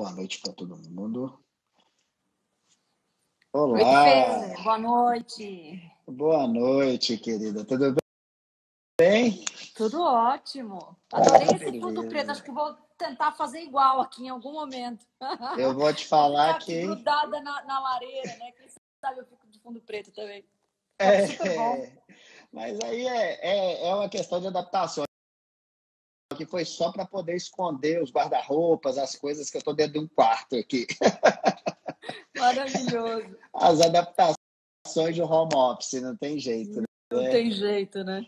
boa noite para todo mundo. Oi, Olá, Fê, boa noite. boa noite, querida. Tudo bem? Tudo ótimo. Adorei esse fundo preto. Acho Beleza. que vou tentar fazer igual aqui em algum momento. Eu vou te Vou falar ficar aqui que grudada na lareira, né? Quem sabe eu fico de fundo preto também. Fica super bom. é, mas aí é uma questão de adaptação, que foi só para poder esconder os guarda-roupas, as coisas que eu estou dentro de um quarto aqui. Maravilhoso. As adaptações do home office, não tem jeito, Não né? tem jeito, né?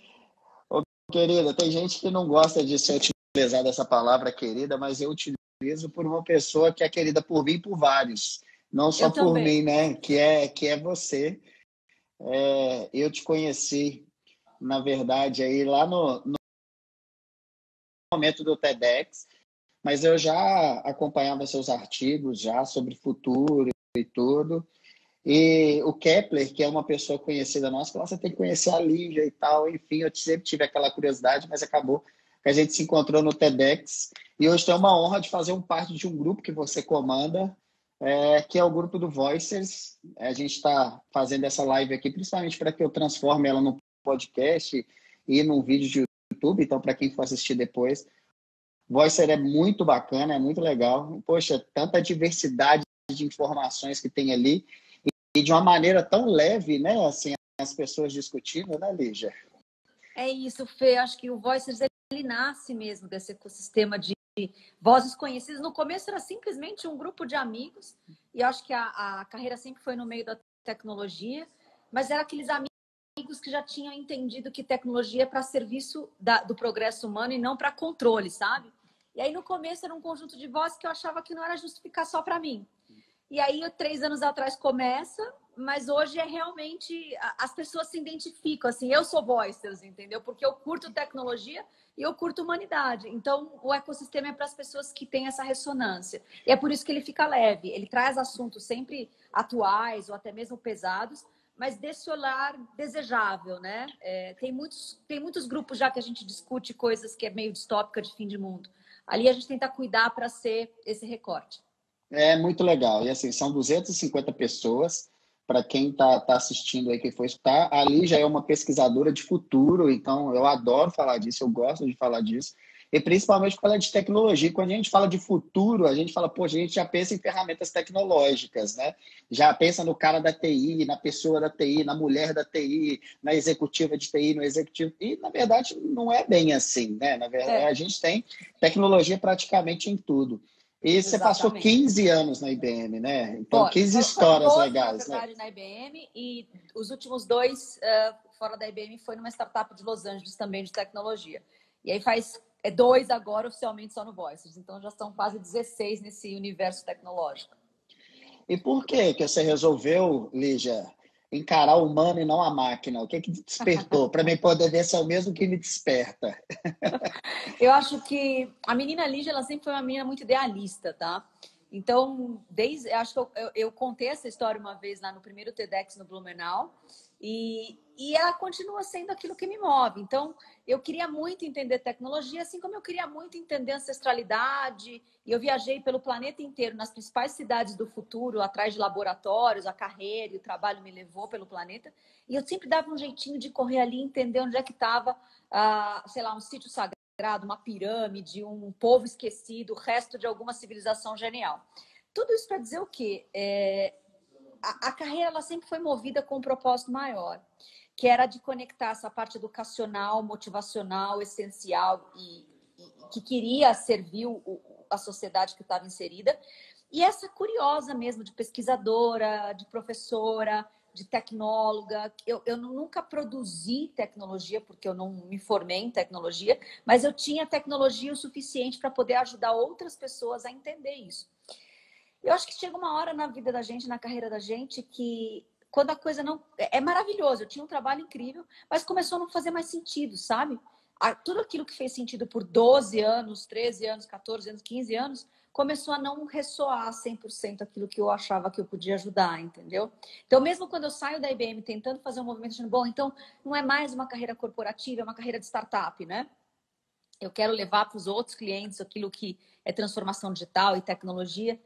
Ô, querida, tem gente que não gosta de ser utilizada essa palavra querida, mas eu utilizo por uma pessoa que é querida por mim e por vários, não só Eu por mim, também. né? Que é você. Eu te conheci, na verdade, aí lá no momento do TEDx, mas eu já acompanhava seus artigos já sobre futuro e tudo. E o Kepler, que é uma pessoa conhecida nossa, falou: você tem que conhecer a Lígia e tal. Enfim, eu sempre tive aquela curiosidade, mas acabou que a gente se encontrou no TEDx. E hoje tem uma honra de fazer parte de um grupo que você comanda, que é o grupo do Voicers. A gente está fazendo essa live aqui, principalmente para que eu transforme ela num podcast e num vídeo de YouTube. Então, para quem for assistir depois, Voicer é muito bacana, é muito legal. Poxa, tanta diversidade de informações que tem ali e de uma maneira tão leve, né? Assim, as pessoas discutindo, né, Lígia? É isso, Fê. Acho que o Voicers, ele nasce mesmo desse ecossistema de vozes conhecidas. No começo era simplesmente um grupo de amigos, e acho que a carreira sempre foi no meio da tecnologia, mas eram aqueles amigos que já tinham entendido que tecnologia é para serviço do progresso humano e não para controle, sabe? E aí no começo era um conjunto de vozes que eu achava que não era justificar só para mim. E aí, 3 anos atrás começa, mas hoje é realmente as pessoas se identificam assim. Eu sou Voicers, entendeu? Porque eu curto tecnologia e eu curto humanidade. Então, o ecossistema é para as pessoas que têm essa ressonância. E é por isso que ele fica leve. Ele traz assuntos sempre atuais ou até mesmo pesados, mas desse olhar desejável, né? Tem muitos grupos já que a gente discute coisas que é meio distópica de fim de mundo. Ali a gente tenta cuidar para ser esse recorte. É muito legal. E assim, são 250 pessoas. Para quem está assistindo aí, quem for escutar, a Lígia é uma pesquisadora de futuro, então eu adoro falar disso, eu gosto de falar disso. E principalmente falar de tecnologia. Quando a gente fala de futuro, a gente fala, poxa, a gente já pensa em ferramentas tecnológicas, né? Já pensa no cara da TI, na pessoa da TI, na mulher da TI, na executiva de TI, no executivo. E, na verdade, não é bem assim, né? Na verdade, a É, gente tem tecnologia praticamente em tudo. E você passou exatamente. 15 anos na IBM, né? Então, Foram, 15 foram histórias 12, na legais, né? verdade, na IBM, e os últimos dois fora da IBM foi numa startup de Los Angeles também de tecnologia. E aí faz 2 agora oficialmente só no Voices. Então já são quase 16 nesse universo tecnológico. E por que você resolveu, Lígia, encarar o humano e não a máquina? O que despertou? Para mim poder ver se é o mesmo que me desperta. Eu acho que a menina Lígia, ela sempre foi uma menina muito idealista, tá? Então, acho que eu contei essa história uma vez lá no primeiro TEDx no Blumenau, e ela continua sendo aquilo que me move. Então, eu queria muito entender tecnologia, assim como eu queria muito entender ancestralidade, e eu viajei pelo planeta inteiro, nas principais cidades do futuro, atrás de laboratórios, a carreira e o trabalho me levou pelo planeta, e eu sempre dava um jeitinho de correr ali, entender onde é que estava, sei lá, um sítio sagrado, uma pirâmide, um povo esquecido, o resto de alguma civilização genial. Tudo isso para dizer o quê? A carreira ela sempre foi movida com um propósito maior, que era de conectar essa parte educacional, motivacional, essencial e que queria servir a sociedade que estava inserida, e essa curiosa mesmo de pesquisadora, de professora, de tecnóloga. Eu nunca produzi tecnologia, porque eu não me formei em tecnologia, mas eu tinha tecnologia o suficiente para poder ajudar outras pessoas a entender isso. Eu acho que chega uma hora na vida da gente, na carreira da gente, que quando a coisa não... É maravilhoso, eu tinha um trabalho incrível, mas começou a não fazer mais sentido, sabe? Tudo aquilo que fez sentido por 12 anos, 13 anos, 14 anos, 15 anos, começou a não ressoar 100% aquilo que eu achava que eu podia ajudar, entendeu? Então, mesmo quando eu saio da IBM tentando fazer um movimento, achando, bom, então não é mais uma carreira corporativa, é uma carreira de startup, né? Eu quero levar para os outros clientes aquilo que é transformação digital e tecnologia.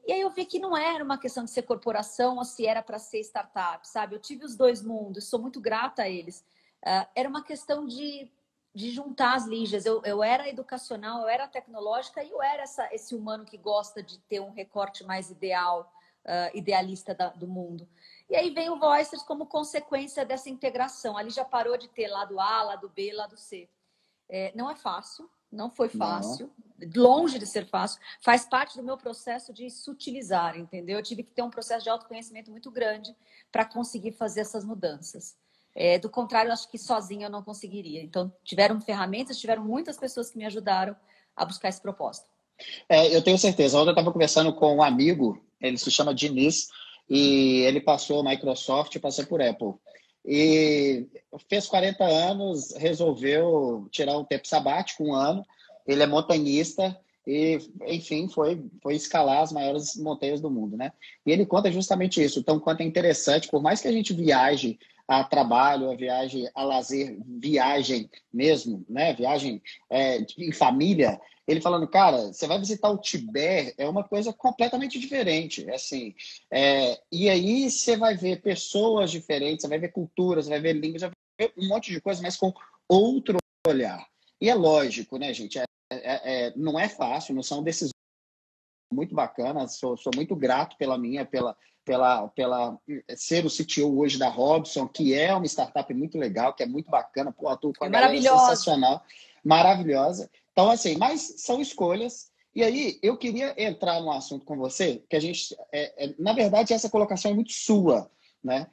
E aí eu vi que não era uma questão de ser corporação ou se era para ser startup, sabe? Eu tive os dois mundos, sou muito grata a eles. Era uma questão de juntar as ligas. Eu era educacional, eu era tecnológica e eu era esse humano que gosta de ter um recorte mais ideal, idealista do mundo. E aí vem o Voicers como consequência dessa integração. Ali já parou de ter lado A, lado B, lado C. Não é fácil, não foi fácil, longe de ser fácil, faz parte do meu processo de sutilizar, entendeu? Eu tive que ter um processo de autoconhecimento muito grande para conseguir fazer essas mudanças. Do contrário, acho que sozinha eu não conseguiria. Então, tiveram ferramentas, tiveram muitas pessoas que me ajudaram a buscar esse propósito. Eu tenho certeza. Ontem eu estava conversando com um amigo, ele se chama Diniz, e ele passou Microsoft e passou por Apple. E fez 40 anos, resolveu tirar um tempo sabático, um ano. Ele é montanhista e, enfim, foi escalar as maiores montanhas do mundo, né? E ele conta justamente isso. Então, quanto é interessante, por mais que a gente viaje a trabalho, a viagem a lazer, viagem mesmo, né? Viagem em família, ele falando, cara, você vai visitar o Tibete, é uma coisa completamente diferente, assim. E aí você vai ver pessoas diferentes, você vai ver culturas, você vai ver línguas, você vai ver um monte de coisa, mas com outro olhar. E é lógico, né, gente? Não é fácil, não são decisões muito bacanas. Sou muito grato pela ser o CTO hoje da Robson, que é uma startup muito legal, que é muito bacana. Pô, atuo com a galera sensacional, maravilhosa. Então, assim, mas são escolhas. E aí, eu queria entrar num assunto com você, que a gente, na verdade, essa colocação é muito sua, né?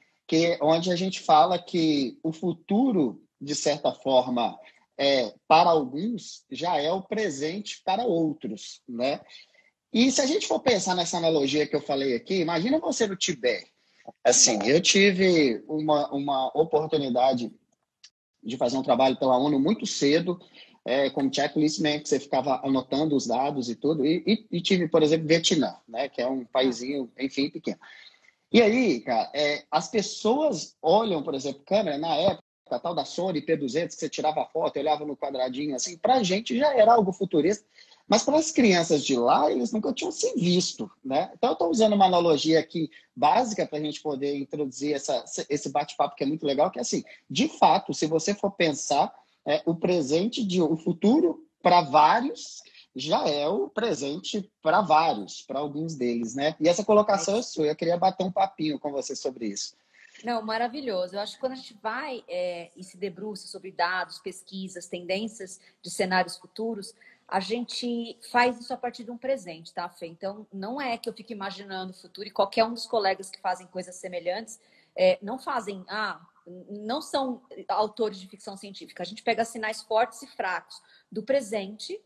Onde a gente fala que o futuro, de certa forma, para alguns, já é o presente para outros, né? E se a gente for pensar nessa analogia que eu falei aqui, imagina você no Tibete. Assim, eu tive uma oportunidade de fazer um trabalho pela ONU muito cedo, como checklistman, que você ficava anotando os dados e tudo. E tive, por exemplo, Vietnã, né, que é um paísinho, enfim, pequeno. E aí, cara, as pessoas olham, por exemplo, câmera, na época, a tal da Sony P200, que você tirava a foto, olhava no quadradinho, assim, para a gente já era algo futurista, mas para as crianças de lá, eles nunca tinham se visto, né? Então, eu estou usando uma analogia aqui básica para a gente poder introduzir esse bate-papo que é muito legal, que é assim, de fato, se você for pensar, o futuro para vários já é o presente para vários, para alguns deles, né? E essa colocação é sua. Eu queria bater um papinho com você sobre isso. Não, maravilhoso. Eu acho que quando a gente vai e se debruça sobre dados, pesquisas, tendências de cenários futuros, a gente faz isso a partir de um presente, tá, Fê? Então, não é que eu fique imaginando o futuro, e qualquer um dos colegas que fazem coisas semelhantes não fazem, não são autores de ficção científica. A gente pega sinais fortes e fracos do presente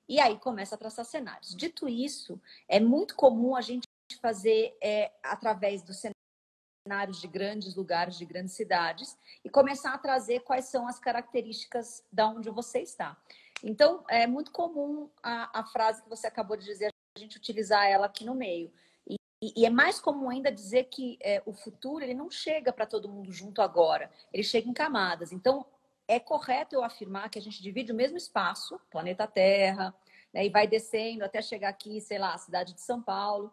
e aí começa a traçar cenários. Dito isso, é muito comum a gente fazer através do cenários de grandes lugares, de grandes cidades, e começar a trazer quais são as características da onde você está. Então, é muito comum a frase que você acabou de dizer, a gente utilizar ela aqui no meio. E é mais comum ainda dizer que o futuro ele não chega para todo mundo junto agora, ele chega em camadas. Então, é correto eu afirmar que a gente divide o mesmo espaço, planeta Terra, né, e vai descendo até chegar aqui, sei lá, a cidade de São Paulo,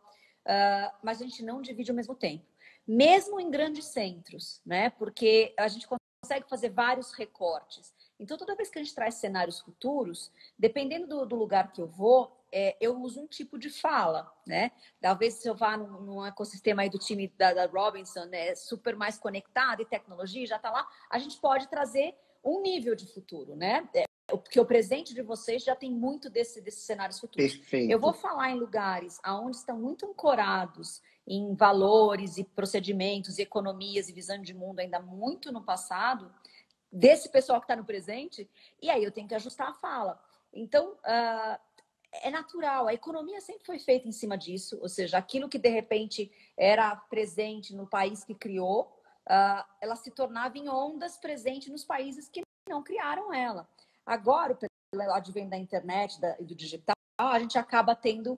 mas a gente não divide ao mesmo tempo. Mesmo em grandes centros, né? Porque a gente consegue fazer vários recortes. Então, toda vez que a gente traz cenários futuros, dependendo do lugar que eu vou, eu uso um tipo de fala, né? Talvez se eu vá num ecossistema aí do time da Robinson, né, super mais conectado e tecnologia, já está lá, a gente pode trazer um nível de futuro, né? Porque o presente de vocês já tem muito desses cenários futuros. Perfeito. Eu vou falar em lugares onde estão muito ancorados em valores e procedimentos e economias e visão de mundo ainda muito no passado, desse pessoal que está no presente, e aí eu tenho que ajustar a fala. Então, é natural, a economia sempre foi feita em cima disso, ou seja, aquilo que de repente era presente no país que criou, ela se tornava em ondas presente nos países que não criaram ela. Agora, pelo advento da internet e do digital, a gente acaba tendo...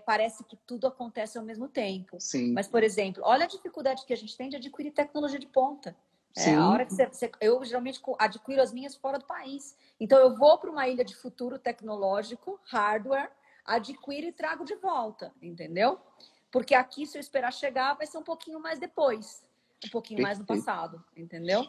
parece que tudo acontece ao mesmo tempo. Sim. Mas, por exemplo, olha a dificuldade que a gente tem de adquirir tecnologia de ponta. A hora que eu geralmente adquiro as minhas fora do país. Então, eu vou para uma ilha de futuro tecnológico, hardware, adquiro e trago de volta, entendeu? Porque aqui, se eu esperar chegar, vai ser um pouquinho mais depois, um pouquinho mais no passado, entendeu?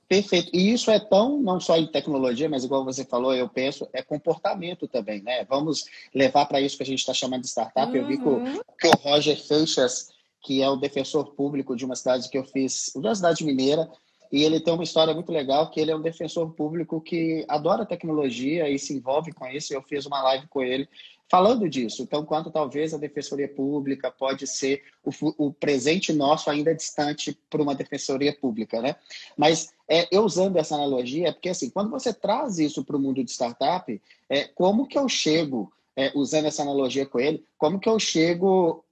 Perfeito. E isso é tão, não só em tecnologia, mas igual você falou, eu penso, é comportamento também, né? Vamos levar para isso que a gente está chamando de startup. Eu vi que o Roger Seixas, que é o defensor público de uma cidade que eu fiz, uma cidade mineira, e ele tem uma história muito legal, que ele é um defensor público que adora tecnologia e se envolve com isso. Eu fiz uma live com ele falando disso. Então, quanto talvez a defensoria pública pode ser o presente nosso ainda distante para uma defensoria pública, né? Mas eu usando essa analogia, porque assim, quando você traz isso para o mundo de startup, como que eu chego, usando essa analogia com ele, como que eu chego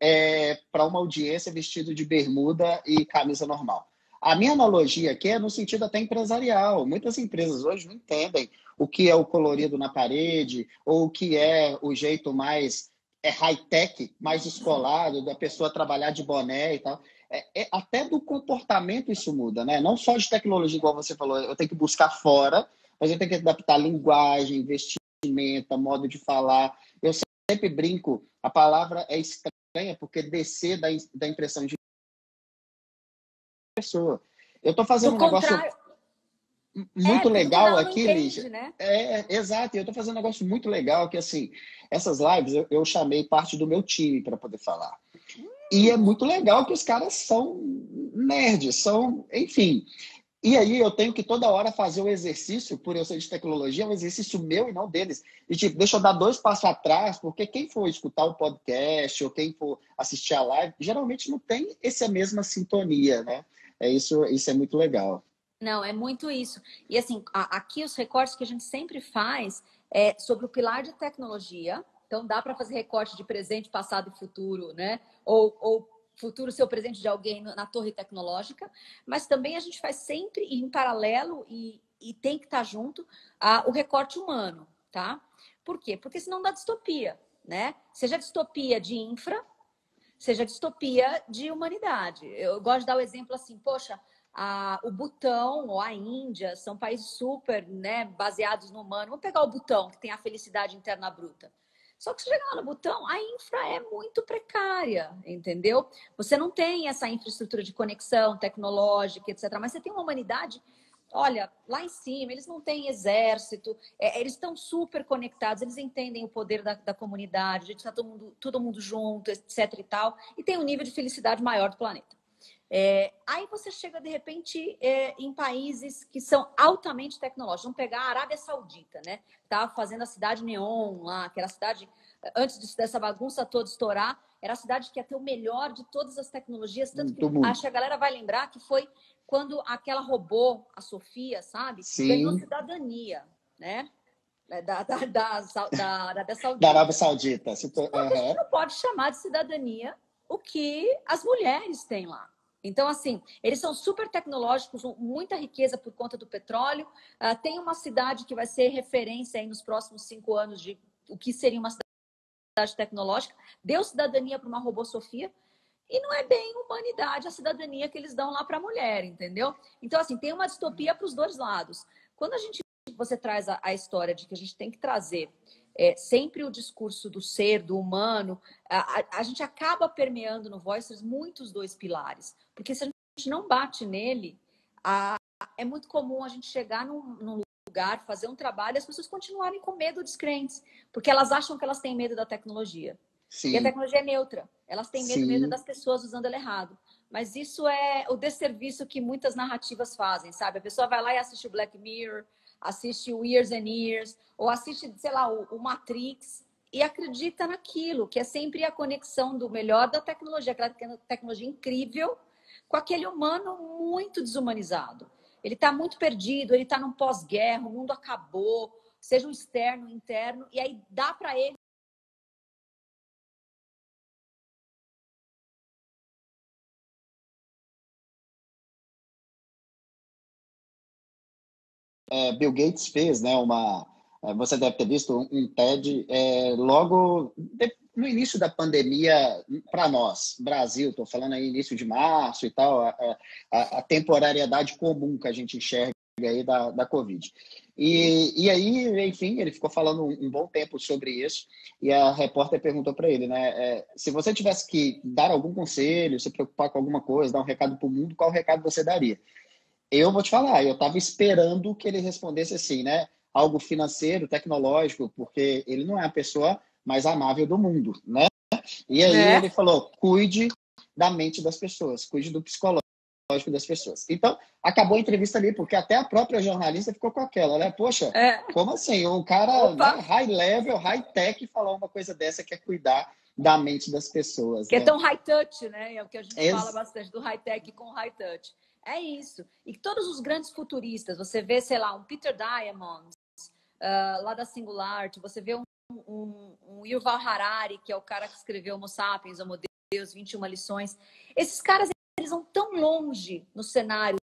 para uma audiência vestido de bermuda e camisa normal? A minha analogia aqui é no sentido até empresarial. Muitas empresas hoje não entendem o que é o colorido na parede, ou o que é o jeito mais high-tech, mais descolado, da pessoa trabalhar de boné e tal. Até do comportamento isso muda, né? Não só de tecnologia, igual você falou, eu tenho que buscar fora, mas eu tenho que adaptar a linguagem, vestimenta, modo de falar. Eu sempre brinco, a palavra é estranha, porque descer da impressão de pessoa. Eu estou fazendo um negócio muito legal aqui, Lígia. Né? Exato. Eu estou fazendo um negócio muito legal, que assim, essas lives eu chamei parte do meu time para poder falar. E é muito legal que os caras são nerds, enfim. E aí eu tenho que toda hora fazer o exercício, por eu ser de tecnologia, é um exercício meu e não deles. E tipo, deixa eu dar 2 passos atrás, porque quem for escutar o podcast ou quem for assistir a live, geralmente não tem essa mesma sintonia, né? Isso é muito legal. Não, é muito isso. E assim, aqui os recortes que a gente sempre faz é sobre o pilar de tecnologia. Então dá para fazer recorte de presente, passado e futuro, né? Ou futuro ser o presente de alguém na torre tecnológica. Mas também a gente faz sempre em paralelo e tem que estar junto o recorte humano, tá? Por quê? Porque senão dá distopia, né? Seja distopia de infra, seja distopia de humanidade. Eu gosto de dar o exemplo assim, poxa, o Butão ou a Índia são países super, né, baseados no humano. Vamos pegar o Butão, que tem a felicidade interna bruta. Só que se chegar lá no Butão, a infra é muito precária, entendeu? Você não tem essa infraestrutura de conexão tecnológica, etc. Mas você tem uma humanidade, olha, lá em cima, eles não têm exército, eles estão super conectados, eles entendem o poder da comunidade, a gente está todo mundo junto, etc. e tal, e tem um nível de felicidade maior do planeta. Aí você chega, de repente, em países que são altamente tecnológicos. Vamos pegar a Arábia Saudita, né? Estava fazendo a cidade Neon lá, que era a cidade, antes dessa bagunça toda estourar, era a cidade que ia ter o melhor de todas as tecnologias. Tanto que acho que a galera vai lembrar que foi quando aquela robô, a Sofia, sabe? Sim. Ganhou cidadania, né? Da Arábia Saudita. Da Arábia Saudita. A gente não pode chamar de cidadania o que as mulheres têm lá. Então, assim, eles são super tecnológicos, muita riqueza por conta do petróleo. Tem uma cidade que vai ser referência aí nos próximos 5 anos de o que seria uma cidade tecnológica. Deu cidadania para uma robô Sofia. E não é bem humanidade a cidadania que eles dão lá para a mulher, entendeu? Então, assim, tem uma distopia para os dois lados. Quando você traz a história de que a gente tem que trazer sempre o discurso do ser, do humano, a gente acaba permeando no Voicers muitos 2 pilares. Porque se a gente não bate nele, é muito comum a gente chegar num lugar, fazer um trabalho e as pessoas continuarem com medo descrentes. Porque elas acham que elas têm medo da tecnologia. Sim. E a tecnologia é neutra. Elas têm medo mesmo das pessoas usando ela errado. Mas isso é o desserviço que muitas narrativas fazem, sabe? A pessoa vai lá e assiste o Black Mirror, assiste o Years and Years, ou assiste, sei lá, o Matrix, e acredita naquilo, que é sempre a conexão do melhor da tecnologia, aquela tecnologia incrível, com aquele humano muito desumanizado. Ele está muito perdido, ele está num pós-guerra, o mundo acabou, seja um externo, interno, e aí dá para ele Bill Gates fez, né, você deve ter visto um TED logo no início da pandemia para nós, Brasil, estou falando aí início de março e tal, a temporariedade comum que a gente enxerga aí da Covid. E aí, enfim, ele ficou falando um bom tempo sobre isso, e a repórter perguntou para ele, né, se você tivesse que dar algum conselho, se preocupar com alguma coisa, dar um recado para o mundo, qual recado você daria? Eu vou te falar, eu estava esperando que ele respondesse assim, né, algo financeiro, tecnológico, porque ele não é a pessoa mais amável do mundo, né? E aí É. ele falou, cuide da mente das pessoas, cuide do psicológico das pessoas. Então, acabou a entrevista ali, porque até a própria jornalista ficou com aquela, né? Poxa, como assim? Um cara, né, high level, high tech, falar uma coisa dessa que é cuidar da mente das pessoas. Que né? é tão high touch, né? É o que a gente fala bastante do high tech com high touch. É isso. E todos os grandes futuristas, você vê, sei lá, um Peter Diamond, lá da Singularity, você vê um Yuval Harari, que é o cara que escreveu Homo Sapiens, Homo Deus, 21 lições. Esses caras, eles vão tão longe no cenário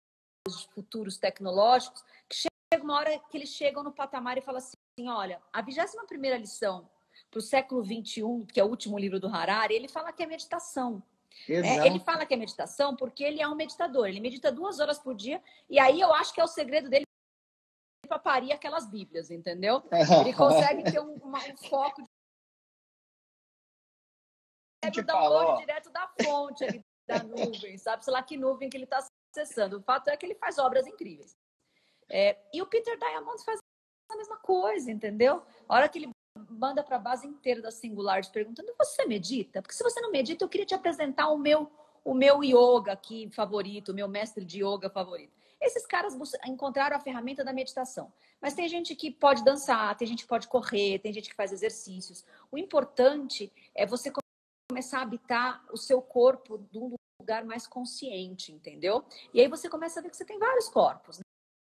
dos futuros tecnológicos que chega uma hora que eles chegam no patamar e falam assim, olha, a 21ª lição para o século XXI, que é o último livro do Harari, ele fala que é meditação. Né? Ele fala que é meditação porque ele é um meditador. Ele medita 2 horas por dia e aí eu acho que é o segredo dele para parir aquelas bíblias, entendeu? Ele consegue ter um foco de download direto da fonte ali, da nuvem, sabe? Sei lá que nuvem que ele está acessando. O fato é que ele faz obras incríveis. E o Peter Diamond faz a mesma coisa, entendeu? A hora que ele manda para a base inteira da Singularity perguntando, você medita? Porque se você não medita, eu queria te apresentar o meu yoga aqui favorito, o meu mestre de yoga favorito. Esses caras encontraram a ferramenta da meditação. Mas tem gente que pode dançar, tem gente que pode correr, tem gente que faz exercícios. O importante é você começar a habitar o seu corpo de um lugar mais consciente, entendeu? E aí você começa a ver que você tem vários corpos,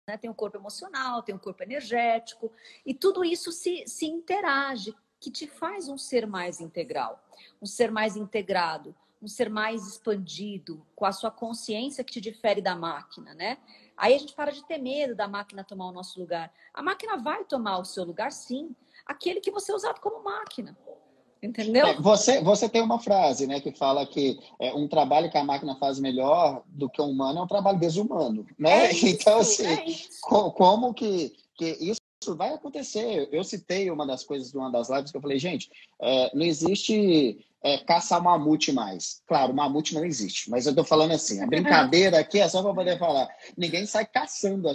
né? Tem um corpo emocional, tem um corpo energético, e tudo isso se interage, que te faz um ser mais integral, um ser mais integrado, um ser mais expandido, com a sua consciência que te difere da máquina, né? Aí a gente para de ter medo da máquina tomar o nosso lugar. A máquina vai tomar o seu lugar, sim, aquele que você é usado como máquina. Entendeu? Você tem uma frase, né, que fala que um trabalho que a máquina faz melhor do que o humano é um trabalho desumano, né? Então, assim, como que isso vai acontecer? Eu citei uma das coisas de uma das lives que eu falei, gente, não existe caçar mamute mais. Claro, mamute não existe, mas eu tô falando assim, a brincadeira aqui é só para poder falar. Ninguém sai caçando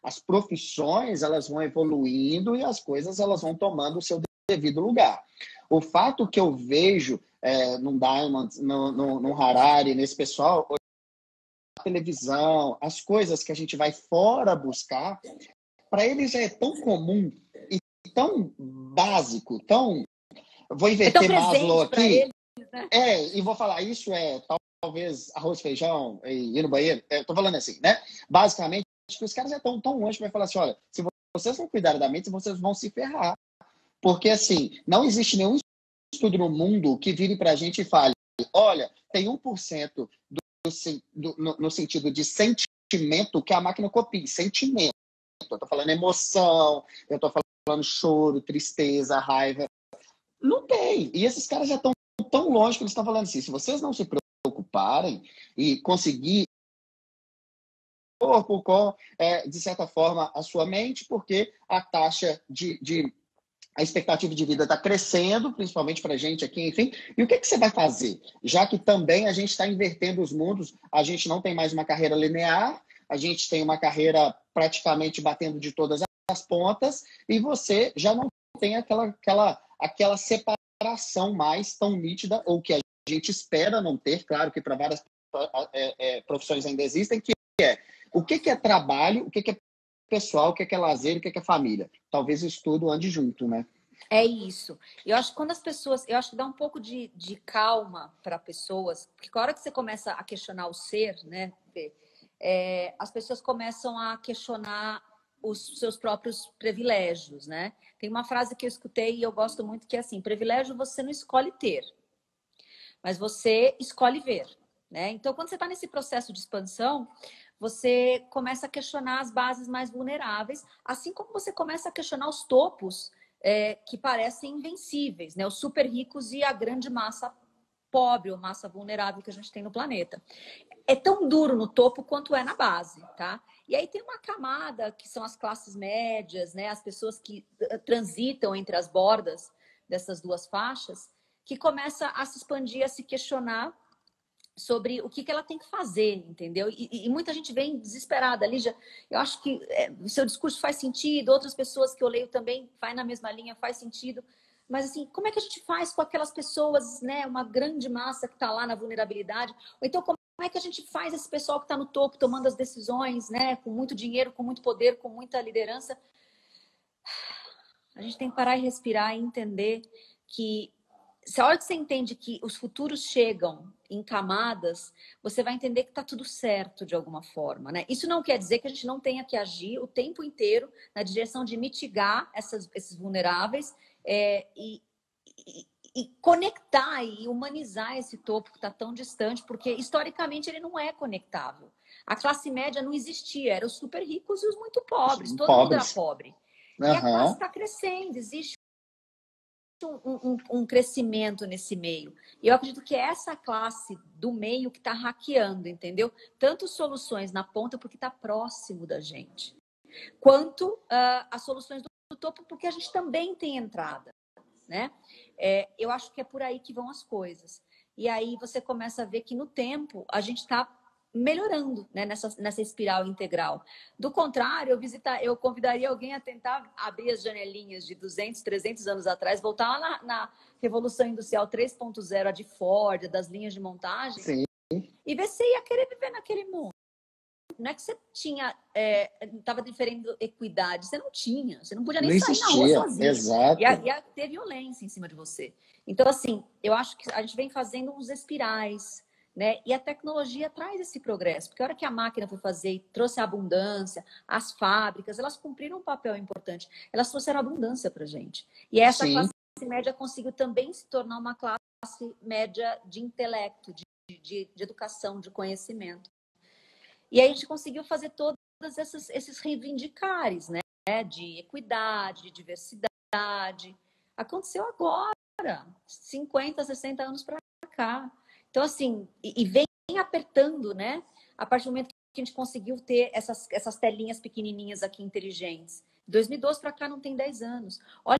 as profissões, elas vão evoluindo e as coisas elas vão tomando o seu devido lugar. O fato que eu vejo no Diamond, no Harari, nesse pessoal, a televisão, as coisas que a gente vai fora buscar, para eles é tão comum e tão básico, tão... Vou inverter Maslow aqui. Eles, né? E vou falar, isso talvez arroz, feijão e ir no banheiro. Estou falando assim, né? Basicamente, que os caras estão tão longe para falar assim, olha, se vocês não cuidarem da mente, vocês vão se ferrar. Porque, assim, não existe nenhum estudo no mundo que vire para a gente e fale, olha, tem 1% no sentido de sentimento que a máquina copia. Sentimento. Eu estou falando emoção, eu estou falando choro, tristeza, raiva. Não tem. E esses caras já estão tão longe que eles estão falando assim, se vocês não se preocuparem e conseguir corpo com, de certa forma, a sua mente, porque a taxa a expectativa de vida está crescendo, principalmente para a gente aqui, enfim. E o que você vai fazer? Já que também a gente está invertendo os mundos, a gente não tem mais uma carreira linear, a gente tem uma carreira praticamente batendo de todas as pontas, e você já não tem aquela separação mais tão nítida, ou que a gente espera não ter, claro que para várias profissões ainda existem, que é o que é trabalho, o que é pessoal, o que é lazer, o que é família. Talvez isso tudo ande junto, né? É isso. Eu acho que quando as pessoas... Eu acho que dá um pouco de calma para pessoas, porque a hora que você começa a questionar o ser, né, as pessoas começam a questionar os seus próprios privilégios, né? Tem uma frase que eu escutei e eu gosto muito, que é assim, privilégio você não escolhe ter, mas você escolhe ver, né? Então, quando você está nesse processo de expansão, você começa a questionar as bases mais vulneráveis, assim como você começa a questionar os topos que parecem invencíveis, né? Os super ricos e a grande massa pobre ou massa vulnerável que a gente tem no planeta. É tão duro no topo quanto é na base, tá? E aí tem uma camada que são as classes médias, né? As pessoas que transitam entre as bordas dessas duas faixas, que começa a se expandir, a se questionar sobre o que ela tem que fazer, entendeu? E muita gente vem desesperada. Lígia, eu acho que o seu discurso faz sentido, outras pessoas que eu leio também vai na mesma linha, faz sentido. Mas, assim, como é que a gente faz com aquelas pessoas, né? Uma grande massa que está lá na vulnerabilidade? Ou então, como é que a gente faz esse pessoal que está no topo, tomando as decisões, né? Com muito dinheiro, com muito poder, com muita liderança? A gente tem que parar e respirar e entender que se a hora que você entende que os futuros chegam em camadas, você vai entender que está tudo certo de alguma forma, né? Isso não quer dizer que a gente não tenha que agir o tempo inteiro na direção de mitigar esses vulneráveis e conectar e humanizar esse topo que está tão distante, porque historicamente ele não é conectável. A classe média não existia, eram os super ricos e os muito pobres, todo mundo era pobre. E a classe está crescendo, existe um crescimento nesse meio. E eu acredito que é essa classe do meio que está hackeando, entendeu? Tanto soluções na ponta porque está próximo da gente, quanto as soluções do topo porque a gente também tem entrada, né? Eu acho que é por aí que vão as coisas. E aí você começa a ver que no tempo a gente está melhorando, né, nessa espiral integral. Do contrário, eu convidaria alguém a tentar abrir as janelinhas de 200, 300 anos atrás, voltar lá na Revolução Industrial 3.0, a de Ford, das linhas de montagem, sim, e ver se ia querer viver naquele mundo. Não é que você estava diferendo equidade, você não tinha, você não podia nem sair na rua sozinho. Exato. Ia ter violência em cima de você. Então, assim, eu acho que a gente vem fazendo uns espirais, né? E a tecnologia traz esse progresso, porque a hora que a máquina foi fazer e trouxe a abundância, as fábricas, elas cumpriram um papel importante. Elas trouxeram abundância para a gente. E essa classe média conseguiu também se tornar uma classe média de intelecto, de educação, de conhecimento. E aí a gente conseguiu fazer todos esses reivindicares, né? De equidade, de diversidade. Aconteceu agora, 50, 60 anos para cá. Então, assim, e vem apertando, né? A partir do momento que a gente conseguiu ter essas telinhas pequenininhas aqui inteligentes. 2012 para cá não tem 10 anos. Olha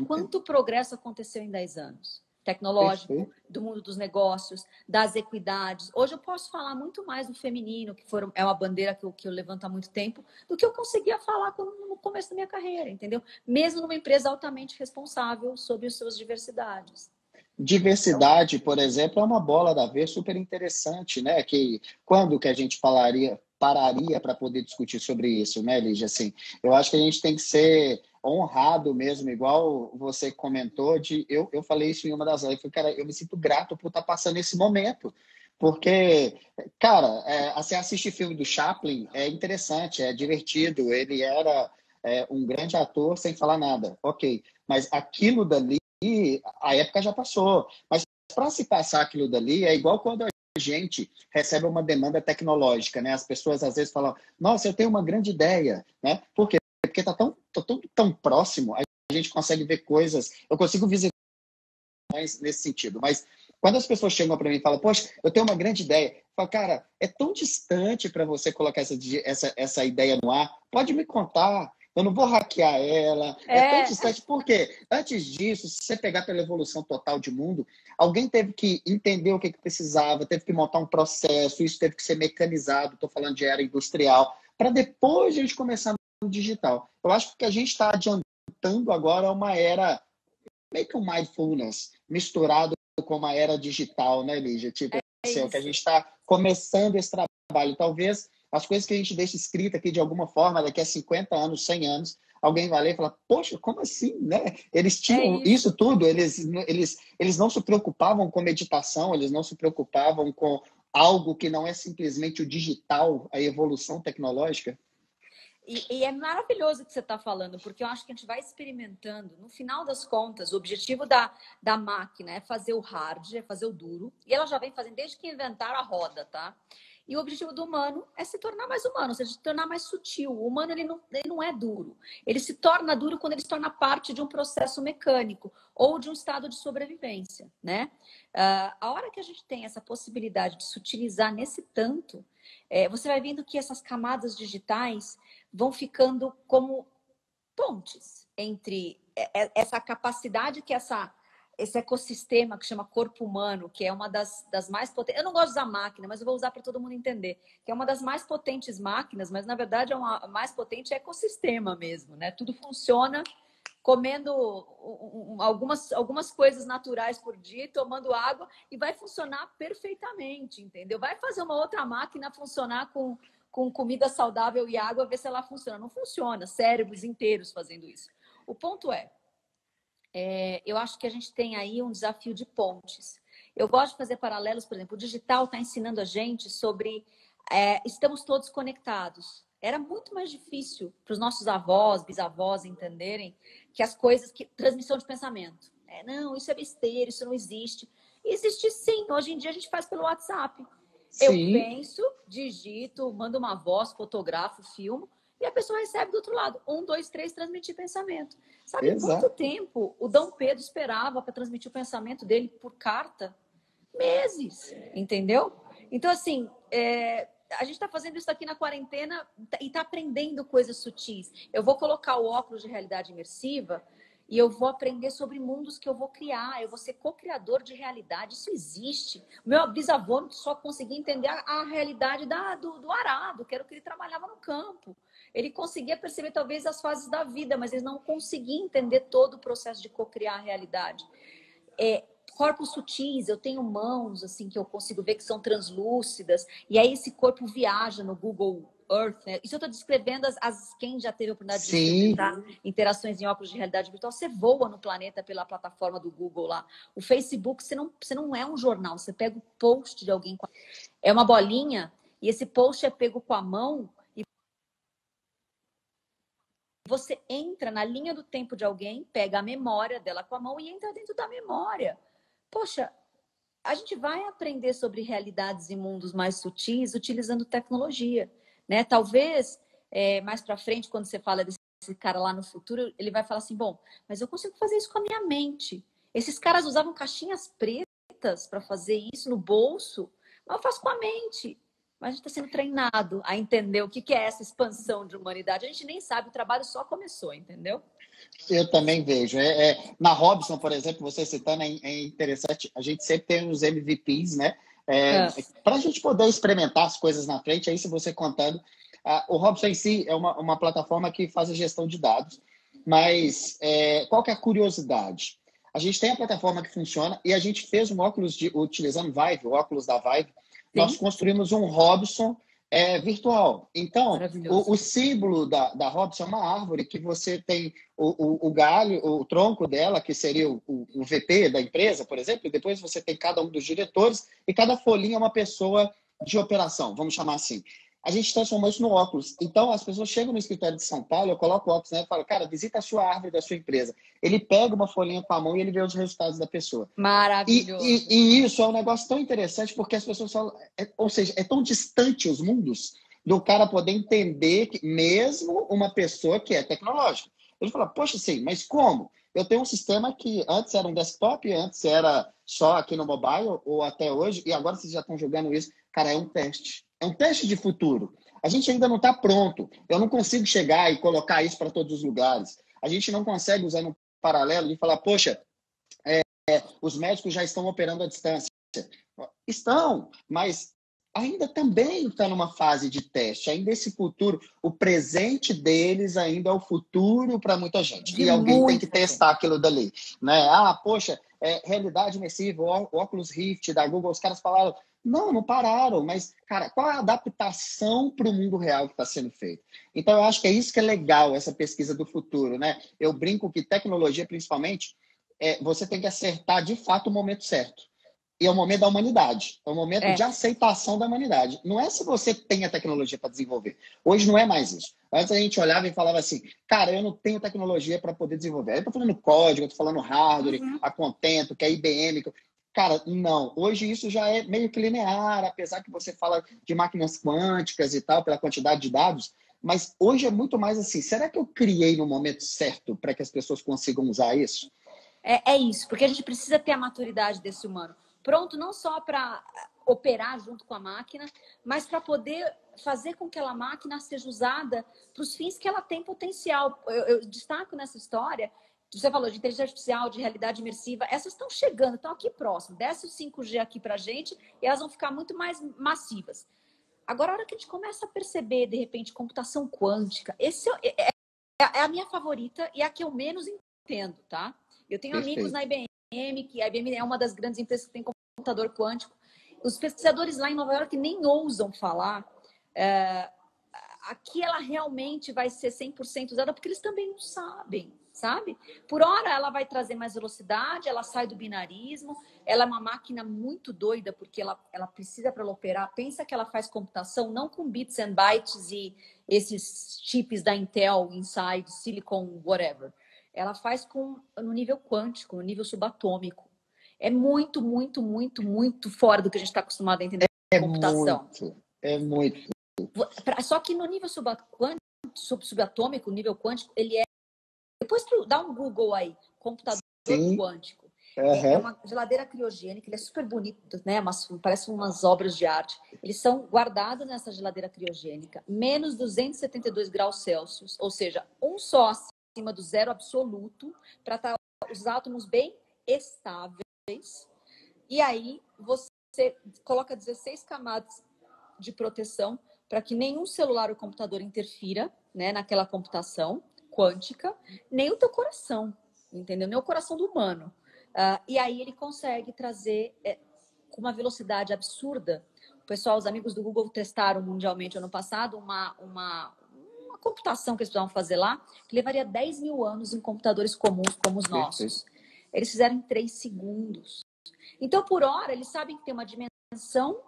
quanto progresso aconteceu em 10 anos. Tecnológico, do mundo dos negócios, das equidades. Hoje eu posso falar muito mais do feminino, que é uma bandeira que eu levanto há muito tempo, do que eu conseguia falar no começo da minha carreira, entendeu? Mesmo numa empresa altamente responsável sobre as suas diversidades. Diversidade, por exemplo, é uma bola da vez super interessante, né? Que quando que a gente pararia para poder discutir sobre isso, né, Lígia? Assim, eu acho que a gente tem que ser honrado mesmo, igual você comentou, eu falei isso em uma das lives, cara, eu me sinto grato por estar passando esse momento, porque, cara, você assiste filme do Chaplin, é interessante, é divertido, ele era um grande ator sem falar nada, ok, mas aquilo dali, a época já passou, mas para se passar aquilo dali, é igual quando a gente recebe uma demanda tecnológica, né? As pessoas às vezes falam, nossa, eu tenho uma grande ideia, né? Por quê? Porque está tão próximo, a gente consegue ver coisas, eu consigo visitar nesse sentido, mas quando as pessoas chegam para mim e falam, poxa, eu tenho uma grande ideia, eu falo, cara, é tão distante para você colocar essa ideia no ar, pode me contar, eu não vou hackear ela, é tão distante, porque antes disso, se você pegar pela evolução total de mundo, alguém teve que entender o que precisava, teve que montar um processo, isso teve que ser mecanizado, estou falando de era industrial, para depois a gente começar no digital. Eu acho que a gente está adiantando agora uma era meio que um mindfulness misturado com uma era digital, né, Lígia? Tipo, assim, que a gente está começando esse trabalho. Talvez as coisas que a gente deixa escrita aqui de alguma forma, daqui a 50 anos, 100 anos, alguém vai ler e falar, poxa, como assim, né? Eles tinham isso tudo, eles não se preocupavam com meditação, eles não se preocupavam com algo que não é simplesmente o digital, a evolução tecnológica. E é maravilhoso o que você está falando, porque eu acho que a gente vai experimentando. No final das contas, o objetivo da máquina é fazer o hard, é fazer o duro. E ela já vem fazendo desde que inventaram a roda, tá? E o objetivo do humano é se tornar mais humano, ou seja, se tornar mais sutil. O humano ele não é duro. Ele se torna duro quando ele se torna parte de um processo mecânico ou de um estado de sobrevivência, né? A hora que a gente tem essa possibilidade de se utilizar nesse tanto, você vai vendo que essas camadas digitais vão ficando como pontes entre essa capacidade que esse ecossistema que chama corpo humano, que é uma das mais potentes. Eu não gosto de usar máquina, mas eu vou usar para todo mundo entender. Que é uma das mais potentes máquinas, mas na verdade a mais potente ecossistema mesmo, né? Tudo funciona comendo algumas coisas naturais por dia, tomando água, e vai funcionar perfeitamente, entendeu? Vai fazer uma outra máquina funcionar com comida saudável e água, ver se ela funciona. Não funciona, cérebros inteiros fazendo isso. O ponto eu acho que a gente tem aí um desafio de pontes. Eu gosto de fazer paralelos, por exemplo, o digital está ensinando a gente sobre estamos todos conectados. Era muito mais difícil para os nossos avós, bisavós entenderem que as coisas, transmissão de pensamento. Não, isso é besteira, isso não existe. Existe sim, hoje em dia a gente faz pelo WhatsApp. Sim. Eu penso, digito, mando uma voz, fotografo, filmo, e a pessoa recebe do outro lado. 1, 2, 3, transmitir pensamento. Sabe quanto tempo o Dom Pedro esperava para transmitir o pensamento dele por carta? Meses, entendeu? Então, assim, a gente está fazendo isso aqui na quarentena e está aprendendo coisas sutis. Eu vou colocar o óculos de realidade imersiva e eu vou aprender sobre mundos que eu vou criar. Eu vou ser co-criador de realidade. Isso existe. O meu bisavô só conseguia entender a realidade do arado, que era o que ele trabalhava no campo. Ele conseguia perceber talvez as fases da vida, mas ele não conseguia entender todo o processo de co-criar a realidade. Corpos sutis, eu tenho mãos assim que eu consigo ver que são translúcidas, e aí esse corpo viaja no Google Earth, né? Isso eu estou descrevendo quem já teve a oportunidade de experimentar interações em óculos de realidade virtual, você voa no planeta pela plataforma do Google lá. O Facebook, você não é um jornal, você pega o post de alguém, é uma bolinha, e esse post é pego com a mão, e você entra na linha do tempo de alguém, pega a memória dela com a mão e entra dentro da memória. Poxa, a gente vai aprender sobre realidades e mundos mais sutis utilizando tecnologia, né? Talvez mais para frente, quando você fala desse cara lá no futuro, ele vai falar assim: bom, mas eu consigo fazer isso com a minha mente. Esses caras usavam caixinhas pretas para fazer isso no bolso, mas eu faço com a mente. Mas a gente está sendo treinado a entender o que é essa expansão de humanidade. A gente nem sabe, o trabalho só começou, entendeu? Eu também vejo. Na Robson, por exemplo, você citando, é interessante. A gente sempre tem os MVPs, né? Para a gente poder experimentar as coisas na frente, aí se você contando. O Robson em si é uma plataforma que faz a gestão de dados, mas qual que é a curiosidade? A gente tem a plataforma que funciona e a gente fez um óculos utilizando Vive, o óculos da Vive. Sim. Nós construímos um Robson virtual. Então, o símbolo da Robson é uma árvore que você tem o galho, o tronco dela, que seria o VP da empresa, por exemplo, e depois você tem cada um dos diretores e cada folhinha é uma pessoa de operação, vamos chamar assim. A gente transformou isso no óculos. Então, as pessoas chegam no escritório de São Paulo, eu coloco o óculos, né, e falo, cara, visita a sua árvore da sua empresa. Ele pega uma folhinha com a mão e ele vê os resultados da pessoa. Maravilhoso. E isso é um negócio tão interessante, porque as pessoas falam, ou seja, é tão distante os mundos do cara poder entender que mesmo uma pessoa que é tecnológica. Ele fala, poxa, sim, mas como? Eu tenho um sistema que antes era um desktop, antes era só aqui no mobile, ou até hoje, e agora vocês já estão jogando isso. Cara, é um teste. É um teste de futuro. A gente ainda não está pronto. Eu não consigo chegar e colocar isso para todos os lugares. A gente não consegue usar um paralelo e falar, poxa, os médicos já estão operando à distância. Estão, mas ainda também está numa fase de teste. Ainda esse futuro, o presente deles ainda é o futuro para muita gente. E alguém tem que testar aquilo dali. Né? Poxa, realidade imersiva, o Oculus Rift da Google, os caras falaram, não pararam, mas, cara, qual é a adaptação para o mundo real que está sendo feito? Então, eu acho que é isso que é legal, essa pesquisa do futuro, né? Eu brinco que tecnologia, principalmente, você tem que acertar, de fato, o momento certo. E é o momento da humanidade, é o momento de aceitação da humanidade. Não é se você tem a tecnologia para desenvolver. Hoje não é mais isso. Antes a gente olhava e falava assim, cara, eu não tenho tecnologia para poder desenvolver. Aí eu estou falando código, eu estou falando hardware, a Contento, que é a IBM. Cara, não. Hoje isso já é meio que linear, apesar que você fala de máquinas quânticas e tal, pela quantidade de dados, mas hoje é muito mais assim, será que eu criei no momento certo para que as pessoas consigam usar isso? É isso, porque a gente precisa ter a maturidade desse humano. Pronto, não só para operar junto com a máquina, mas para poder fazer com que aquela máquina seja usada para os fins que ela tem potencial. Eu destaco nessa história, você falou de inteligência artificial, de realidade imersiva, essas estão chegando, estão aqui próximo. Desce o 5G aqui para a gente e elas vão ficar muito mais massivas. Agora, a hora que a gente começa a perceber, de repente, computação quântica, é a minha favorita e a que eu menos entendo, tá? Eu tenho amigos na Perfeito. IBM, que a IBM é uma das grandes empresas que tem computador quântico. Os pesquisadores lá em Nova York nem ousam falar aqui ela realmente vai ser 100% usada, porque eles também não sabem, sabe? Por hora ela vai trazer mais velocidade, ela sai do binarismo, ela é uma máquina muito doida, porque ela precisa para ela operar. Pensa que ela faz computação não com bits and bytes e esses chips da Intel, Inside, Silicon, whatever. Ela faz no nível quântico, no nível subatômico. É muito, muito, muito, muito fora do que a gente está acostumado a entender É de computação. muito, é muito. Só que no nível subatômico, nível quântico, ele é. Depois tu dá um Google aí, computador Sim, quântico. É uhum. uma geladeira criogênica, ele é super bonito, né? Parece umas obras de arte. Eles são guardados nessa geladeira criogênica, menos 272 graus Celsius, ou seja, um só acima do zero absoluto, para estar os átomos bem estáveis. E aí você coloca 16 camadas de proteção para que nenhum celular ou computador interfira, né, naquela computação quântica, nem o teu coração, entendeu? Nem o coração do humano. E aí ele consegue trazer com uma velocidade absurda. O pessoal, os amigos do Google testaram mundialmente ano passado uma computação que eles precisavam fazer lá, que levaria 10 mil anos em computadores comuns como os Perfeito. nossos. Eles fizeram em 3 segundos. Então, por hora, eles sabem que tem uma dimensão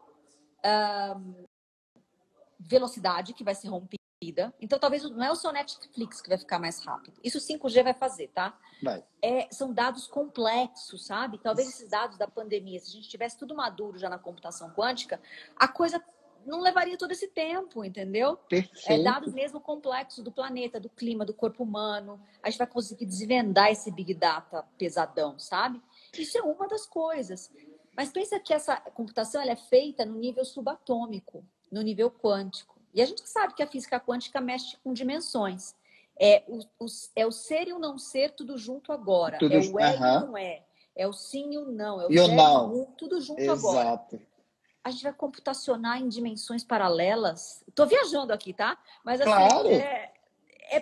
velocidade que vai ser rompida. Então, talvez não é o seu Netflix que vai ficar mais rápido. Isso o 5G vai fazer, tá? Vai. São dados complexos, sabe? Talvez esses dados da pandemia, se a gente tivesse tudo maduro já na computação quântica, a coisa não levaria todo esse tempo, entendeu? Dados Perfeito. mesmo complexos do planeta, do clima, do corpo humano. A gente vai conseguir desvendar esse Big Data pesadão, sabe? Isso é uma das coisas. Mas pensa que essa computação ela é feita no nível subatômico, no nível quântico. E a gente sabe que a física quântica mexe com dimensões. É o ser e o não ser tudo junto agora. Tudo, É o é e o aham. não é. É o sim e o não. É o E o zero e o não. um, tudo junto agora. Exato. A gente vai computacionar em dimensões paralelas. Estou viajando aqui, tá? Mas assim, Claro.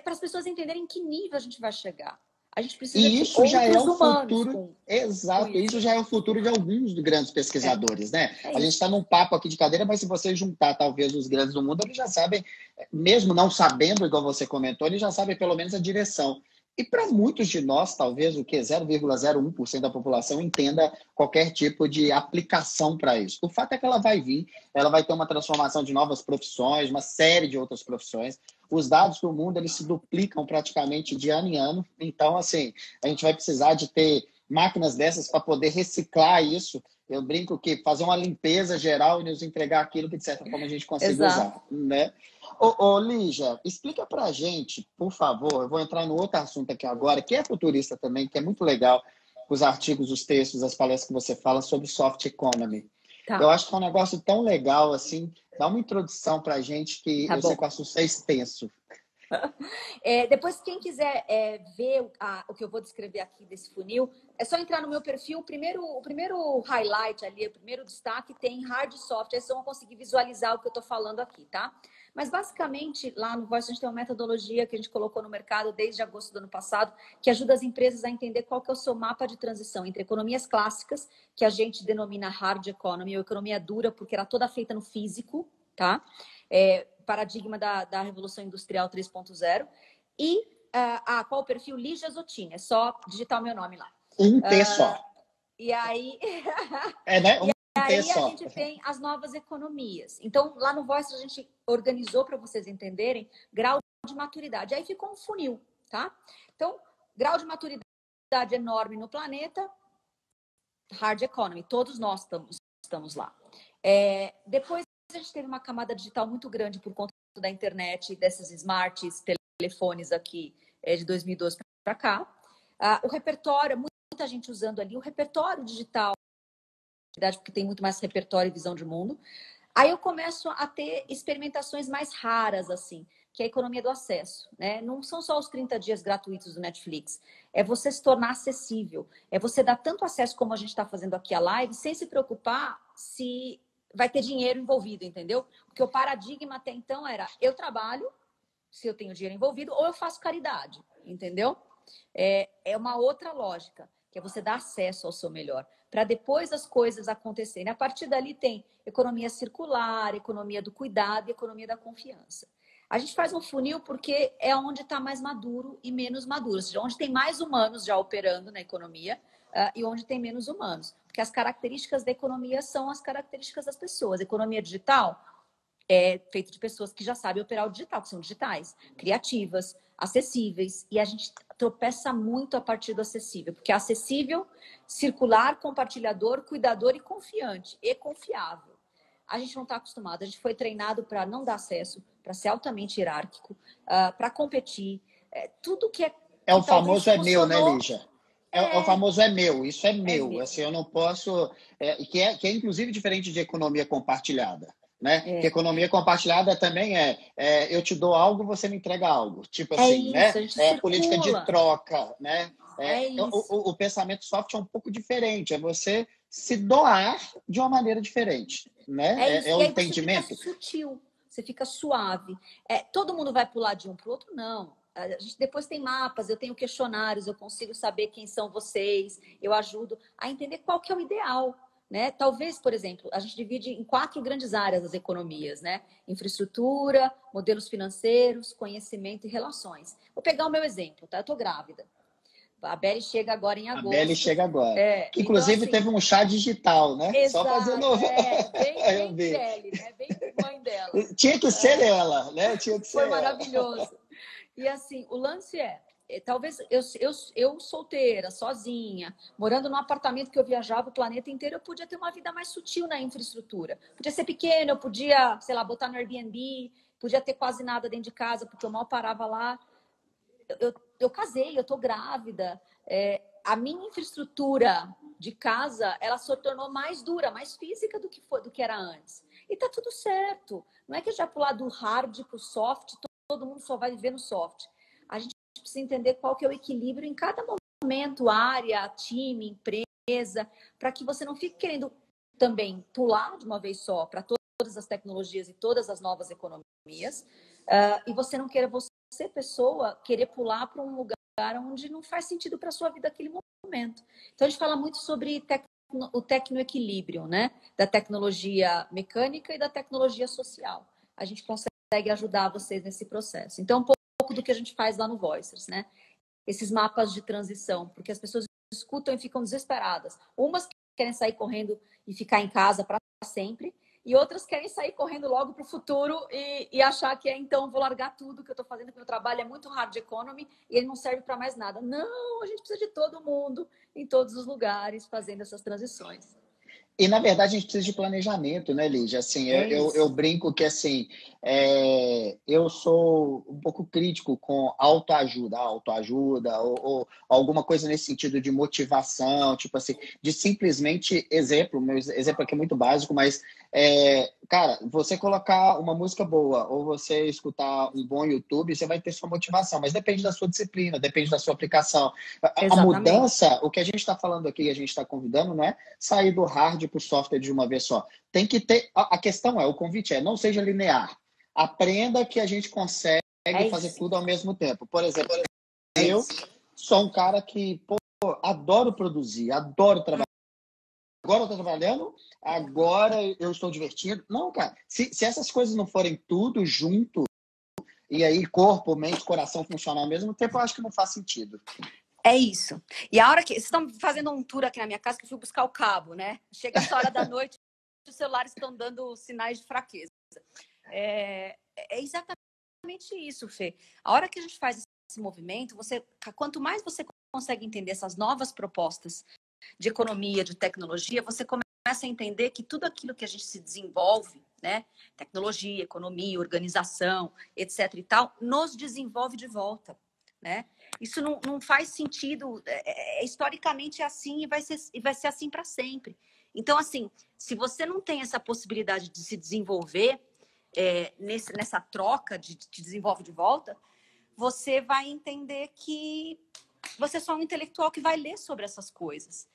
para as pessoas entenderem em que nível a gente vai chegar. A gente precisa E de isso já é outros o humanos futuro, com exato, isso. isso já é o futuro de alguns grandes pesquisadores, né? É A gente isso. está num papo aqui de cadeira, mas se você juntar talvez os grandes do mundo, eles já sabem, mesmo não sabendo, igual você comentou, eles já sabem pelo menos a direção. E para muitos de nós, talvez o que 0,01% da população entenda qualquer tipo de aplicação para isso. O fato é que ela vai vir, ela vai ter uma transformação de novas profissões, uma série de outras profissões. Os dados do mundo eles se duplicam praticamente de ano em ano. Então, assim, a gente vai precisar de ter máquinas dessas para poder reciclar isso. Eu brinco que fazer uma limpeza geral e nos entregar aquilo que, de certa forma, a gente consiga Exato. usar, né? Lígia, explica para a gente, por favor, eu vou entrar no outro assunto aqui agora, que é futurista também, que é muito legal, os artigos, os textos, as palestras que você fala sobre soft economy. Eu Tá, acho que é um negócio tão legal, assim, dá uma introdução para a gente que tá eu sei bom. que o assunto é extenso. Depois, quem quiser ver o que eu vou descrever aqui desse funil, é só entrar no meu perfil. O primeiro highlight ali, o primeiro destaque tem hard e soft. Aí vocês vão conseguir visualizar o que eu estou falando aqui, tá? Mas, basicamente, lá no Voice, a gente tem uma metodologia que a gente colocou no mercado desde agosto do ano passado, que ajuda as empresas a entender qual que é o seu mapa de transição entre economias clássicas, que a gente denomina hard economy, ou economia dura, porque era toda feita no físico, tá? Paradigma da Revolução Industrial 3.0. E qual o perfil? Lígia Zottini. É só digitar o meu nome lá. Um T só. E aí... É, né? Um T Aí a só. gente tem as novas economias. Então, lá no Voice, a gente organizou para vocês entenderem grau de maturidade. Aí ficou um funil, tá? Então, grau de maturidade enorme no planeta, hard economy, todos nós estamos lá. Depois a gente teve uma camada digital muito grande por conta da internet, desses smarts, telefones aqui de 2012 para cá. O repertório, muita gente usando ali o repertório digital, porque tem muito mais repertório e visão de mundo. Aí eu começo a ter experimentações mais raras, assim, que é a economia do acesso, né? Não são só os 30 dias gratuitos do Netflix, é você se tornar acessível, é você dar tanto acesso como a gente está fazendo aqui a live, sem se preocupar se vai ter dinheiro envolvido, entendeu? Porque o paradigma até então era, eu trabalho, se eu tenho dinheiro envolvido, ou eu faço caridade, entendeu? É uma outra lógica, que é você dar acesso ao seu melhor, para depois as coisas acontecerem. A partir dali tem economia circular, economia do cuidado e economia da confiança. A gente faz um funil porque é onde está mais maduro e menos maduro, ou seja, onde tem mais humanos já operando na economia e onde tem menos humanos. Porque as características da economia são as características das pessoas. A economia digital é feita de pessoas que já sabem operar o digital, que são digitais, criativas, acessíveis, e a gente tropeça muito a partir do acessível, porque é acessível, circular, compartilhador, cuidador e confiante, e confiável. A gente não está acostumado, a gente foi treinado para não dar acesso, para ser altamente hierárquico, para competir, tudo que o famoso é meu, né, Lígia? O famoso é meu, isso é meu. meu. Assim, eu não posso. Que é inclusive diferente de economia compartilhada. Né? Que economia compartilhada também eu te dou algo, você me entrega algo. Tipo assim, isso, né? a gente circula. Política de troca, né? Isso. O pensamento soft é um pouco diferente, é você se doar de uma maneira diferente, né? Isso. O E aí entendimento. você fica sutil, você fica suave. Todo mundo vai pular de um para o outro? Não. A gente depois tem mapas, eu tenho questionários, eu consigo saber quem são vocês, eu ajudo a entender qual que é o ideal. Né? Talvez, por exemplo, a gente divide em 4 grandes áreas as economias, né? Infraestrutura, modelos financeiros, conhecimento e relações. Vou pegar o meu exemplo, tá? Eu estou grávida. A Belly chega agora em agosto. A Belly chega agora. Que Então, inclusive assim, teve um chá digital, né? exato, Só fazendo. bem Belly, né? Bem mãe dela. Tinha que ser ela, né? Tinha que ser Foi ela. maravilhoso. E assim, o lance talvez eu solteira, sozinha, morando num apartamento que eu viajava o planeta inteiro, eu podia ter uma vida mais sutil na infraestrutura. Podia ser pequena, eu podia, sei lá, botar no Airbnb, podia ter quase nada dentro de casa, porque eu mal parava lá. Eu casei, eu tô grávida. A minha infraestrutura de casa, ela se tornou mais dura, mais física do que era antes. E tá tudo certo. Não é que já pular do hard pro soft, todo mundo só vai viver no soft. A gente precisa entender qual que é o equilíbrio em cada momento, área, time, empresa, para que você não fique querendo também pular de uma vez só para todas as tecnologias e todas as novas economias, e você não queira, você, pessoa, querer pular para um lugar onde não faz sentido para a sua vida naquele momento. Então, a gente fala muito sobre o tecnoequilíbrio, né? Da tecnologia mecânica e da tecnologia social. A gente consegue ajudar vocês nesse processo. Então, um pouco do que a gente faz lá no Voicers, né? Esses mapas de transição, porque as pessoas escutam e ficam desesperadas. Umas querem sair correndo e ficar em casa para sempre, e outras querem sair correndo logo para o futuro e achar que então vou largar tudo que eu estou fazendo, que meu trabalho é muito hard economy e ele não serve para mais nada. Não, a gente precisa de todo mundo, em todos os lugares, fazendo essas transições. E, na verdade, a gente precisa de planejamento, né, Lígia? Assim, eu brinco que, assim, eu sou um pouco crítico com autoajuda ou alguma coisa nesse sentido de motivação, tipo assim, de simplesmente meu exemplo aqui é muito básico, mas, cara, você colocar uma música boa ou você escutar um bom YouTube, você vai ter sua motivação, mas depende da sua disciplina, depende da sua aplicação. A mudança, o que a gente está falando aqui, a gente está convidando, não é sair do hard para o software de uma vez só. Tem que ter. A questão o convite não seja linear. Aprenda que a gente consegue fazer tudo ao mesmo tempo. Por exemplo, eu sou um cara que adoro produzir, adoro trabalhar. Agora eu estou trabalhando, agora eu estou divertindo. Não, cara, se essas coisas não forem tudo junto, e aí corpo, mente, coração funcionar ao mesmo tempo, eu acho que não faz sentido. É isso. E a hora que... Vocês estão fazendo um tour aqui na minha casa, que eu fui buscar o cabo, né? Chega essa hora da noite, os celulares estão dando sinais de fraqueza. É exatamente isso, Fê. A hora que a gente faz esse movimento, quanto mais você consegue entender essas novas propostas de economia, de tecnologia, você começa a entender que tudo aquilo que a gente se desenvolve, né, tecnologia, economia, organização, etc e tal, nos desenvolve de volta, né? Isso não faz sentido, historicamente é assim e vai ser assim para sempre. Então, assim, se você não tem essa possibilidade de se desenvolver nessa troca de desenvolve de volta, você vai entender que você é só um intelectual que vai ler sobre essas coisas.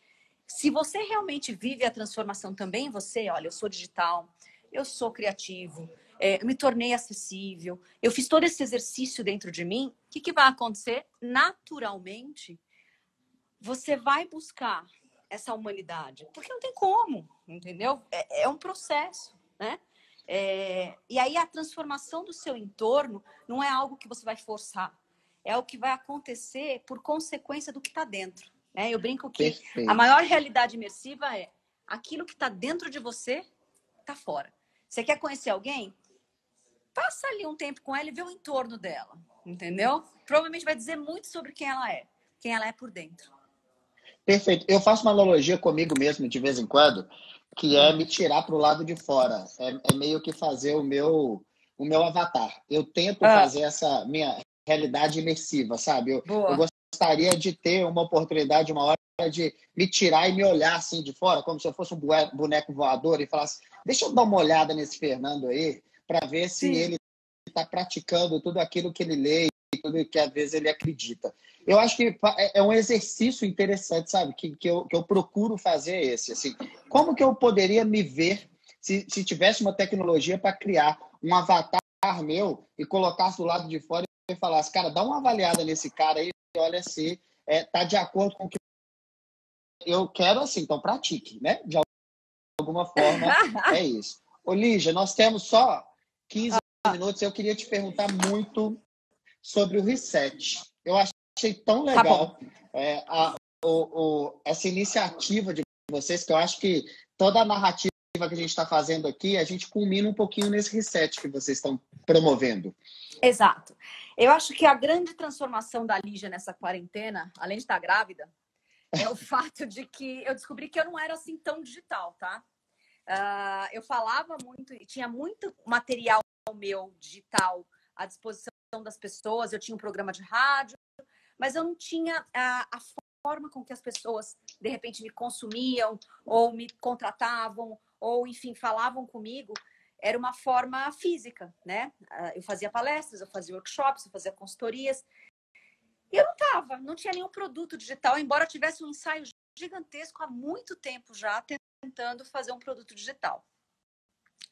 Se você realmente vive a transformação também, você, olha, eu sou digital, eu sou criativo, eu me tornei acessível, eu fiz todo esse exercício dentro de mim, o que vai acontecer? Naturalmente, você vai buscar essa humanidade, porque não tem como, entendeu? É um processo, né? E aí a transformação do seu entorno não é algo que você vai forçar, é o que vai acontecer por consequência do que está dentro. Eu brinco que a Perfeito. maior realidade imersiva é aquilo que está dentro de você está fora. Você quer conhecer alguém? Passa ali um tempo com ela e vê o entorno dela, entendeu? Provavelmente vai dizer muito sobre quem ela é por dentro. Perfeito. Eu faço uma analogia comigo mesmo de vez em quando, que é me tirar para o lado de fora. É meio que fazer o meu avatar. Eu tento fazer essa minha realidade imersiva, sabe? Eu Boa. gostaria de ter uma oportunidade, uma hora de me tirar e me olhar assim de fora, como se eu fosse um boneco voador e falasse, deixa eu dar uma olhada nesse Fernando aí, para ver se Sim. ele está praticando tudo aquilo que ele lê e tudo que às vezes ele acredita. Eu acho que é um exercício interessante, sabe? Que eu procuro fazer esse. Assim, como que eu poderia me ver se tivesse uma tecnologia para criar um avatar meu e colocasse do lado de fora e falasse, cara, dá uma avaliada nesse cara aí e olha se tá de acordo com o que eu quero, assim, então pratique, né? De alguma forma, é isso. Ô, Lígia, nós temos só 15 minutos. Eu queria te perguntar muito sobre o reset. Eu achei tão Tá bom. legal essa iniciativa de vocês, que eu acho que toda a narrativa que a gente está fazendo aqui, a gente culmina um pouquinho nesse reset que vocês estão promovendo. Exato. Eu acho que a grande transformação da Lígia nessa quarentena, além de estar grávida, é o fato de que eu descobri que eu não era assim tão digital, tá? Eu falava muito e tinha muito material meu digital à disposição das pessoas. Eu tinha um programa de rádio, mas eu não tinha a forma com que as pessoas, de repente, me consumiam ou me contratavam ou, enfim, falavam comigo. Era uma forma física, né? Eu fazia palestras, eu fazia workshops, eu fazia consultorias. E eu não tinha nenhum produto digital, embora eu tivesse um ensaio gigantesco há muito tempo já, tentando fazer um produto digital.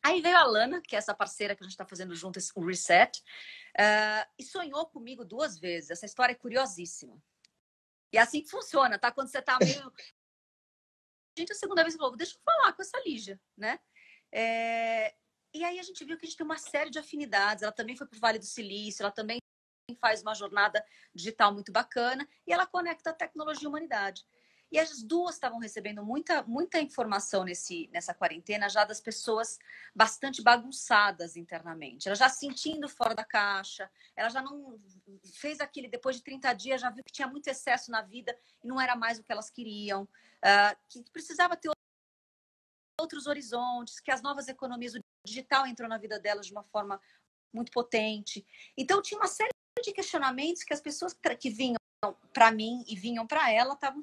Aí veio a Lana, que é essa parceira que a gente está fazendo junto, o Reset, e sonhou comigo 2 vezes. Essa história é curiosíssima. E é assim que funciona, tá? Quando você tá meio... Gente, a segunda vez falou, deixa eu falar com essa Lígia, né? E aí a gente viu que a gente tem uma série de afinidades. Ela também foi para o Vale do Silício, ela também faz uma jornada digital muito bacana e ela conecta a tecnologia e a humanidade. E as duas estavam recebendo muita informação nessa quarentena, já das pessoas bastante bagunçadas internamente. Ela já se sentindo fora da caixa, ela já não fez aquele, depois de 30 dias, já viu que tinha muito excesso na vida e não era mais o que elas queriam, que precisava ter outros horizontes, que as novas economias, o digital entrou na vida delas de uma forma muito potente. Então, tinha uma série de questionamentos que as pessoas que vinham para mim e vinham para ela estavam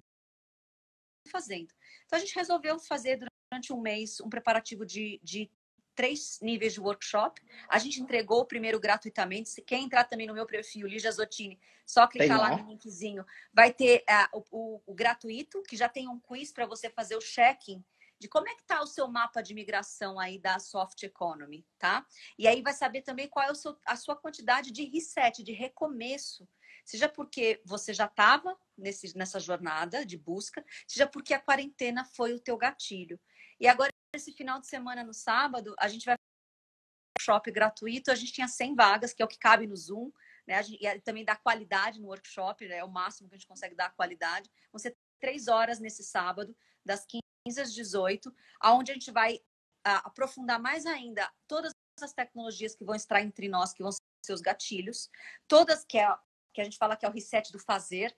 fazendo. Então, a gente resolveu fazer durante um mês um preparativo de 3 níveis de workshop. A gente entregou o primeiro gratuitamente. Se quer entrar também no meu perfil, Lígia Zottini, só clicar lá no linkzinho. Vai ter o gratuito, que já tem um quiz para você fazer o check-in de como é que está o seu mapa de migração aí da soft economy, tá? E aí vai saber também qual é a sua quantidade de reset, de recomeço. Seja porque você já estava nessa jornada de busca, seja porque a quarentena foi o teu gatilho. E agora, esse final de semana, no sábado, a gente vai um workshop gratuito, a gente tinha 100 vagas, que é o que cabe no Zoom, né? E também dá qualidade no workshop, né? É o máximo que a gente consegue dar qualidade. Vão ser 3 horas nesse sábado, das 15 às 18, onde a gente vai aprofundar mais ainda todas as tecnologias que vão estar entre nós, que vão ser os gatilhos, todas que a gente fala que é o reset do fazer,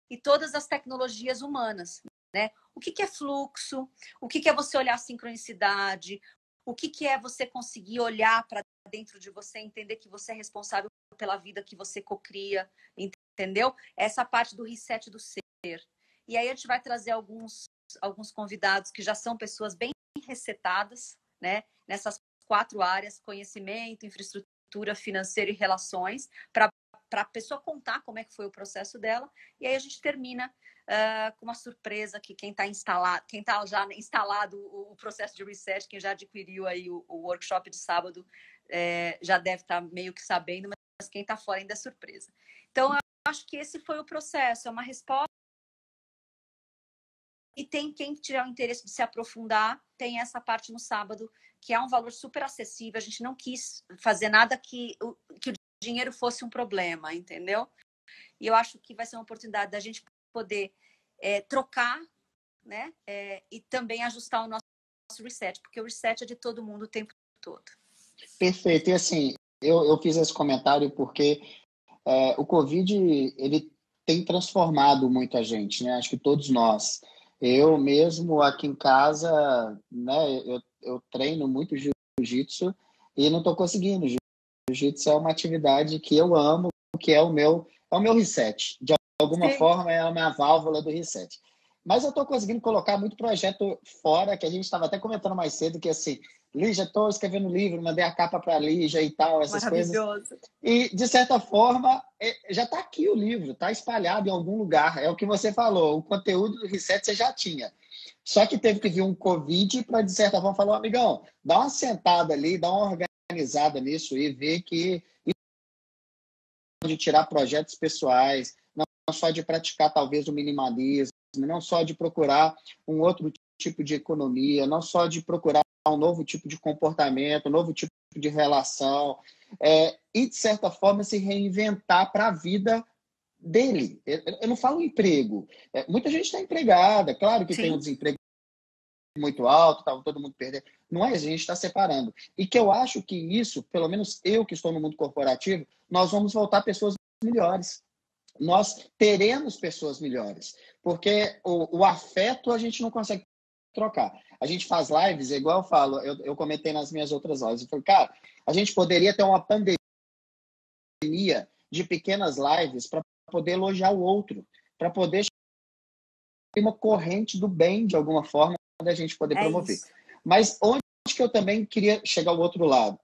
e todas as tecnologias humanas, né? O que é fluxo? O que é você olhar a sincronicidade? O que é você conseguir olhar para dentro de você, entender que você é responsável pela vida que você cocria, entendeu? Essa parte do reset do ser. E aí a gente vai trazer alguns convidados que já são pessoas bem resetadas, né? Nessas 4 áreas: conhecimento, infraestrutura, financeiro e relações, para a pessoa contar como é que foi o processo dela. E aí a gente termina com uma surpresa que quem está já instalado o processo de reset, quem já adquiriu aí o workshop de sábado, já deve estar meio que sabendo, mas quem está fora ainda é surpresa. Então, eu acho que esse foi o processo, é uma resposta. E tem quem tiver o interesse de se aprofundar, tem essa parte no sábado, que é um valor super acessível. A gente não quis fazer nada que o dinheiro fosse um problema, entendeu? E eu acho que vai ser uma oportunidade da gente poder trocar, né? E também ajustar o nosso reset, porque o reset é de todo mundo o tempo todo. Perfeito. E assim, eu fiz esse comentário porque o Covid, ele tem transformado muito a gente, né? Acho que todos nós. Eu mesmo aqui em casa, né? Eu treino muito jiu-jitsu e não estou conseguindo. Jiu-jitsu é uma atividade que eu amo, que é o meu reset. De alguma forma, é a minha válvula do reset. Mas eu estou conseguindo colocar muito projeto fora, que a gente estava até comentando mais cedo, que assim, Lígia, estou escrevendo livro, mandei a capa para a Lígia e tal, essas coisas. Maravilhoso. E, de certa forma, já está aqui o livro, está espalhado em algum lugar. É o que você falou, o conteúdo do reset você já tinha. Só que teve que vir um Covid para, de certa forma, falar, amigão, dá uma sentada ali, dá uma organizada nisso e ver que de tirar projetos pessoais, não só de praticar talvez o minimalismo, não só de procurar um outro tipo de economia, não só de procurar um novo tipo de comportamento, um novo tipo de relação, e de certa forma se reinventar para a vida dele. Eu não falo emprego. Muita gente está empregada, claro que tem um desemprego muito alto, tá, todo mundo perdendo. Não é, a gente está separando. E que eu acho que isso, pelo menos eu que estou no mundo corporativo, nós vamos voltar pessoas melhores. Nós teremos pessoas melhores. Porque o afeto a gente não consegue trocar. A gente faz lives, igual eu falo, eu comentei nas minhas outras lives, eu falei, cara, a gente poderia ter uma pandemia de pequenas lives para poder elogiar o outro, para poder ter uma corrente do bem, de alguma forma, da gente poder promover. Isso. Mas onde que eu também queria chegar ao outro lado?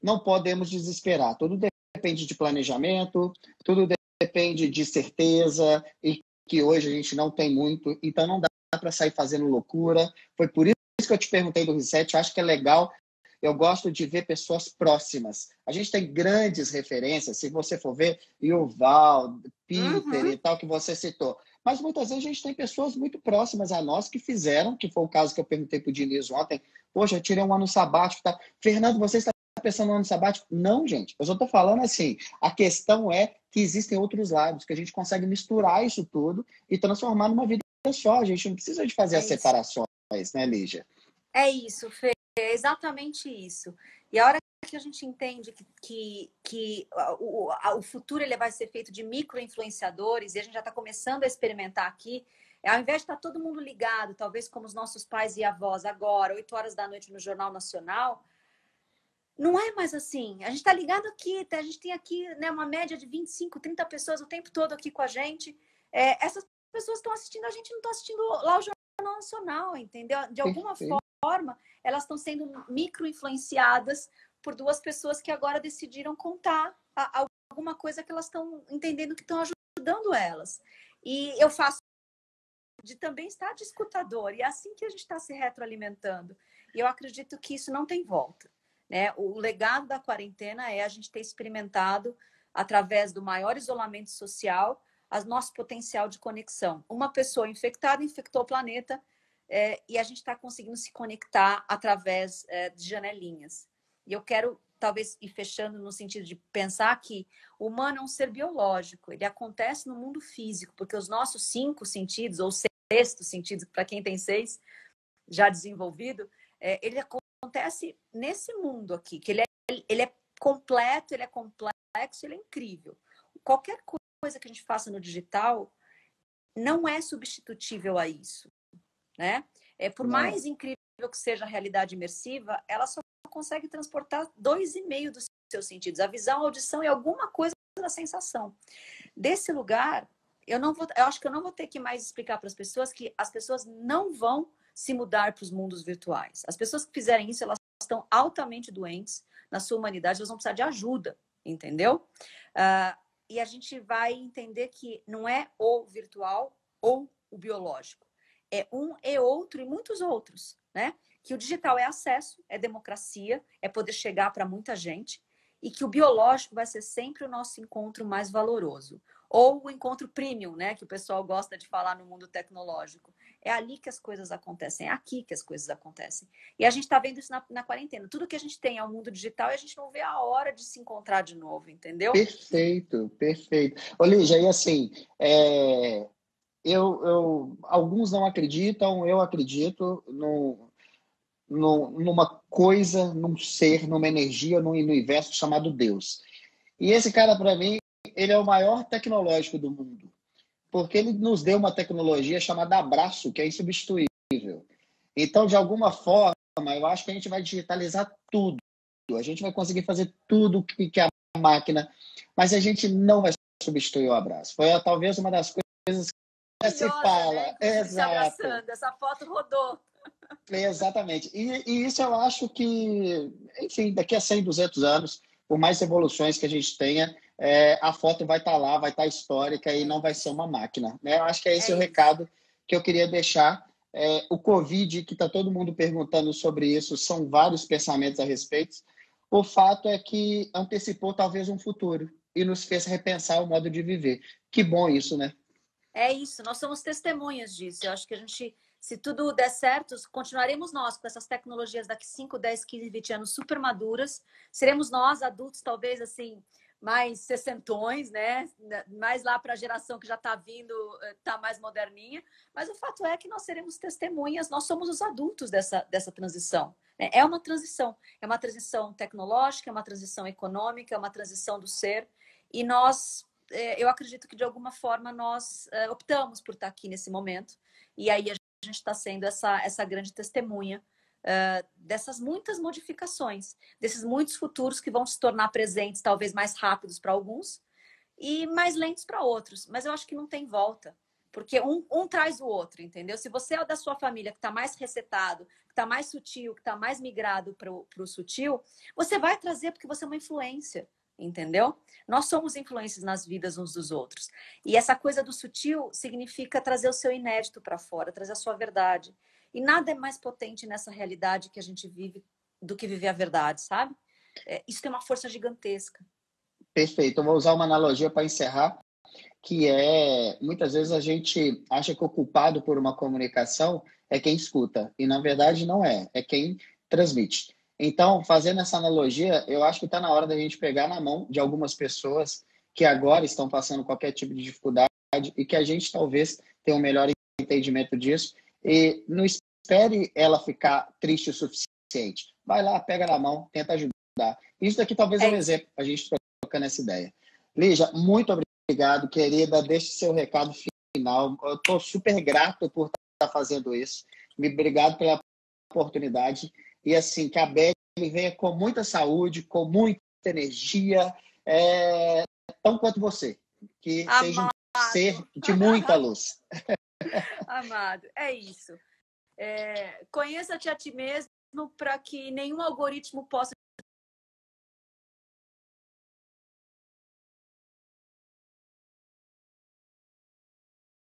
Não podemos desesperar. Tudo depende de planejamento, tudo depende de certeza, e que hoje a gente não tem muito, então não dá para sair fazendo loucura. Foi por isso que eu te perguntei do reset, eu acho que é legal. Eu gosto de ver pessoas próximas. A gente tem grandes referências, se você for ver, Yuval, Peter e tal, que você citou. Mas muitas vezes a gente tem pessoas muito próximas a nós que fizeram, que foi o caso que eu perguntei para o Diniz ontem. Poxa, eu tirei um ano sabático. Tá? Fernando, você está pensando no ano sabático? Não, gente. Eu só estou falando assim. A questão é que existem outros lados, que a gente consegue misturar isso tudo e transformar numa vida só. A gente não precisa de fazer as separações, né, Lígia? É isso, Fê. É exatamente isso. E a hora que a gente entende que o futuro ele vai ser feito de micro-influenciadores, e a gente já está começando a experimentar aqui, ao invés de estar todo mundo ligado, talvez como os nossos pais e avós agora, 8 horas da noite no Jornal Nacional, não é mais assim. A gente está ligado aqui, a gente tem aqui, né, uma média de 25, 30 pessoas o tempo todo aqui com a gente. Essas pessoas estão assistindo, a gente não está assistindo lá o Jornal Nacional, entendeu? De alguma forma, elas estão sendo micro-influenciadas por 2 pessoas que agora decidiram contar alguma coisa que elas estão entendendo que estão ajudando elas. E eu faço de também estar de escutador, e é assim que a gente está se retroalimentando. E eu acredito que isso não tem volta. Né? O legado da quarentena é a gente ter experimentado, através do maior isolamento social, o nosso potencial de conexão. Uma pessoa infectada infectou o planeta, e a gente está conseguindo se conectar através de janelinhas. E eu quero, talvez, ir fechando no sentido de pensar que o humano é um ser biológico, ele acontece no mundo físico, porque os nossos 5 sentidos, ou 6º sentido, para quem tem 6 já desenvolvido, ele acontece nesse mundo aqui, que ele é completo, ele é complexo, ele é incrível. Qualquer coisa que a gente faça no digital não é substitutível a isso. né? Por mais incrível que seja a realidade imersiva, ela só consegue transportar 2,5 dos seus sentidos, a visão, a audição e alguma coisa da sensação. Desse lugar, eu acho que eu não vou ter que mais explicar para as pessoas que as pessoas não vão se mudar para os mundos virtuais. As pessoas que fizerem isso, elas estão altamente doentes na sua humanidade, elas vão precisar de ajuda, entendeu? E a gente vai entender que não é o virtual ou o biológico. É um e outro e muitos outros, né? Que o digital é acesso, é democracia, é poder chegar para muita gente, e que o biológico vai ser sempre o nosso encontro mais valoroso. Ou o encontro premium, né? Que o pessoal gosta de falar no mundo tecnológico. É ali que as coisas acontecem, é aqui que as coisas acontecem. E a gente está vendo isso na quarentena. Tudo que a gente tem é o mundo digital e a gente não vê a hora de se encontrar de novo, entendeu? Perfeito, perfeito. Ô, Lígia, e assim, alguns não acreditam, eu acredito numa coisa, num ser, numa energia, num universo chamado Deus. E esse cara, para mim, ele é o maior tecnológico do mundo, porque ele nos deu uma tecnologia chamada abraço, que é insubstituível. Então, de alguma forma, eu acho que a gente vai digitalizar tudo. A gente vai conseguir fazer tudo que a máquina, mas a gente não vai substituir o abraço. Foi talvez uma das coisas que se fala. Né? Exato. Se abraçando. Essa foto rodou. Exatamente. E isso eu acho que, enfim, daqui a 100, 200 anos, por mais evoluções que a gente tenha, a foto vai estar lá, vai estar histórica e não vai ser uma máquina, né? Eu acho que é esse o recado que eu queria deixar. O Covid, que está todo mundo perguntando sobre isso, são vários pensamentos a respeito. O fato é que antecipou talvez um futuro e nos fez repensar o modo de viver. Que bom isso, né? É isso, nós somos testemunhas disso. Eu acho que a gente, se tudo der certo, continuaremos nós com essas tecnologias daqui 5, 10, 15, 20 anos super maduras. Seremos nós, adultos, talvez assim, mais sessentões, né? Mais lá para a geração que já está vindo, está mais moderninha. Mas o fato é que nós seremos testemunhas, nós somos os adultos dessa transição. É uma transição tecnológica, é uma transição econômica, é uma transição do ser. E eu acredito que de alguma forma nós optamos por estar aqui nesse momento. E aí a gente está sendo essa grande testemunha dessas muitas modificações, desses muitos futuros que vão se tornar presentes, talvez mais rápidos para alguns e mais lentos para outros. Mas eu acho que não tem volta, porque um traz o outro, entendeu? Se você é da sua família que está mais resetado, que está mais sutil, que está mais migrado para o sutil, você vai trazer porque você é uma influência. Entendeu? Nós somos influências nas vidas uns dos outros. E essa coisa do sutil significa trazer o seu inédito para fora, trazer a sua verdade. E nada é mais potente nessa realidade que a gente vive do que viver a verdade, sabe? Isso tem uma força gigantesca. Perfeito. Eu vou usar uma analogia para encerrar, que muitas vezes a gente acha que o culpado por uma comunicação é quem escuta, e na verdade não é quem transmite. Então, fazendo essa analogia, eu acho que está na hora da gente pegar na mão de algumas pessoas que agora estão passando qualquer tipo de dificuldade e que a gente talvez tenha um melhor entendimento disso e não espere ela ficar triste o suficiente. Vai lá, pega na mão, tenta ajudar. Isso daqui talvez é um exemplo, a gente trocando essa ideia. Lígia, muito obrigado, querida. Deixe seu recado final. Eu estou super grato por estar fazendo isso. Obrigado pela oportunidade. E assim, que a Beth venha com muita saúde, com muita energia, tão quanto você. Que seja um ser de muita luz. Amado, é isso. Conheça-te a ti mesmo para que nenhum algoritmo possa